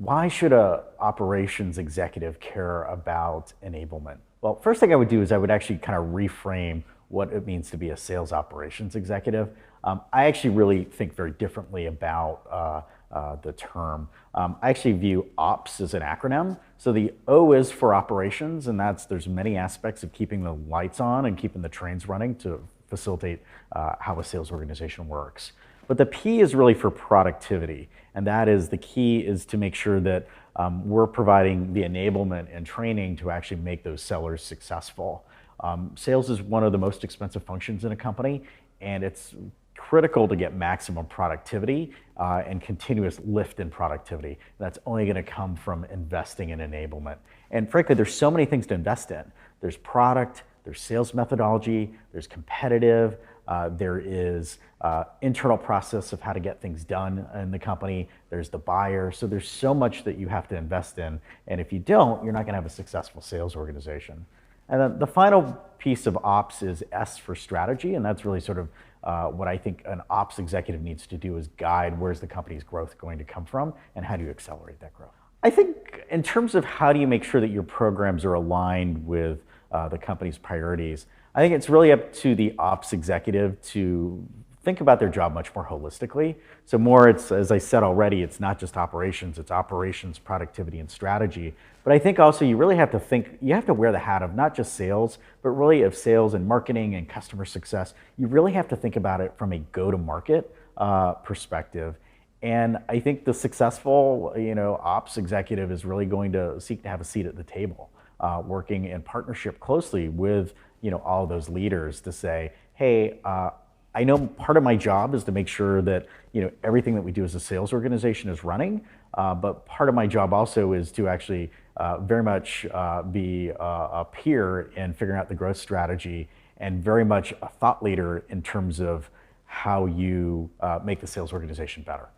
Why should a operations executive care about enablement? Well, first thing I would do is I would actually kind of reframe what it means to be a sales operations executive. I actually really think very differently about the term. I actually view ops as an acronym. So the O is for operations, and there's many aspects of keeping the lights on and keeping the trains running to facilitate how a sales organization works. But the P is really for productivity, and that is the key is to make sure that we're providing the enablement and training to actually make those sellers successful. Sales is one of the most expensive functions in a company, and it's critical to get maximum productivity and continuous lift in productivity. That's only going to come from investing in enablement. And frankly, there's so many things to invest in. There's product, there's sales methodology, there's competitive, there is internal process of how to get things done in the company. There's the buyer. So there's so much that you have to invest in. And if you don't, you're not going to have a successful sales organization. And then the final piece of ops is S for strategy. And that's really sort of what I think an ops executive needs to do is guide where's the company's growth going to come from and how do you accelerate that growth. I think in terms of how do you make sure that your programs are aligned with the company's priorities, I think it's really up to the ops executive to think about their job much more holistically. So more, it's, as I said already, it's not just operations, it's operations, productivity, and strategy. But I think also you really have to think, you have to wear the hat of not just sales, but really of sales and marketing and customer success. You really have to think about it from a go-to-market perspective. And I think the successful, ops executive is really going to seek to have a seat at the table, working in partnership closely with all those leaders to say, hey, I know part of my job is to make sure that everything that we do as a sales organization is running, but part of my job also is to actually very much be a peer in figuring out the growth strategy and very much a thought leader in terms of how you make the sales organization better.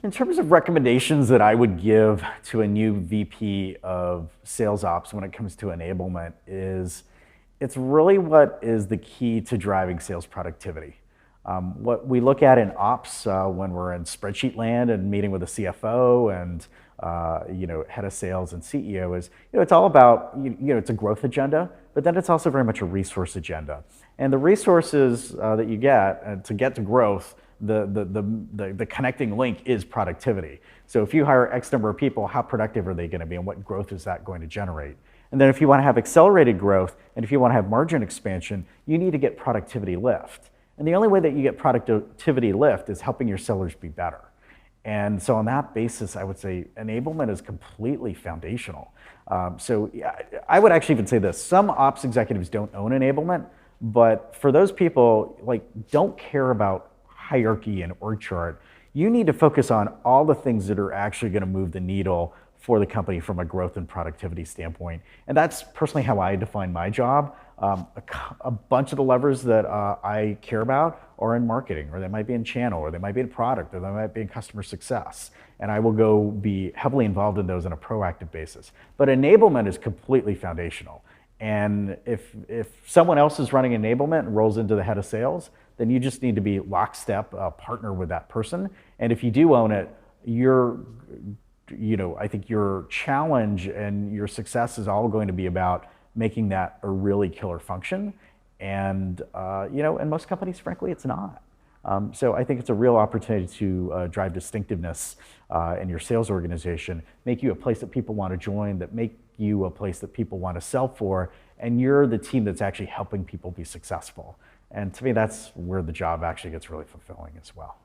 In terms of recommendations that I would give to a new VP of sales ops when it comes to enablement is it's really what is the key to driving sales productivity. What we look at in ops when we're in spreadsheet land and meeting with a CFO and head of sales and CEO is it's all about it's a growth agenda, but then it's also very much a resource agenda. And the resources that you get to get to growth, the connecting link is productivity. So if you hire X number of people, how productive are they going to be and what growth is that going to generate? And then if you want to have accelerated growth and if you want to have margin expansion, you need to get productivity lift. And the only way that you get productivity lift is helping your sellers be better. And so on that basis, I would say enablement is completely foundational. So I would actually even say this, some ops executives don't own enablement, but for those people, don't care about hierarchy and org chart. You need to focus on all the things that are actually going to move the needle for the company from a growth and productivity standpoint. And that's personally how I define my job. A bunch of the levers that I care about are in marketing, or they might be in channel, or they might be in product, or they might be in customer success. And I will go be heavily involved in those on a proactive basis. But enablement is completely foundational. And if someone else is running enablement and rolls into the head of sales, then you just need to be lockstep partner with that person. And if you do own it, I think your challenge and your success is all going to be about making that a really killer function. And, in most companies, frankly, it's not. So I think it's a real opportunity to drive distinctiveness in your sales organization, make you a place that people want to join, that make you a place that people want to sell for, and you're the team that's actually helping people be successful. And to me, that's where the job actually gets really fulfilling as well.